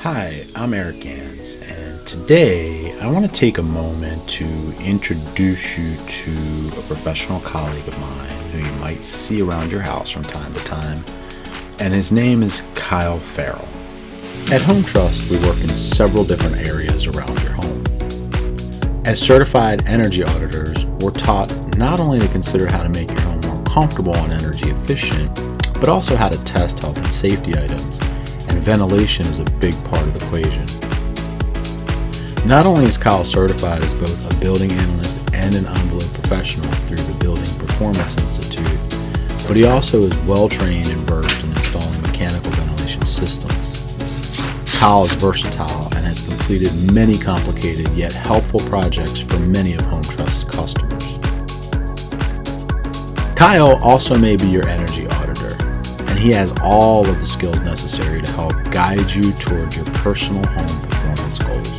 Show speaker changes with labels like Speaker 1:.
Speaker 1: Hi, I'm Eric Gans, and today I want to take a moment to introduce you to a professional colleague of mine who you might see around your house from time to time, and his name is Kyle Farrell. At Hometrust, we work in several different areas around your home. As certified energy auditors, we're taught not only to consider how to make your home more comfortable and energy efficient, but also how to test health and safety items, and ventilation is a big part of the equation. Not only is Kyle certified as both a building analyst and an envelope professional through the Building Performance Institute, but he also is well trained and versed in installing mechanical ventilation systems. Kyle is versatile and has completed many complicated yet helpful projects for many of Hometrust's customers. Kyle also may be your energy auditor, and he has all of the skills necessary to help guide you toward your personal home performance goals.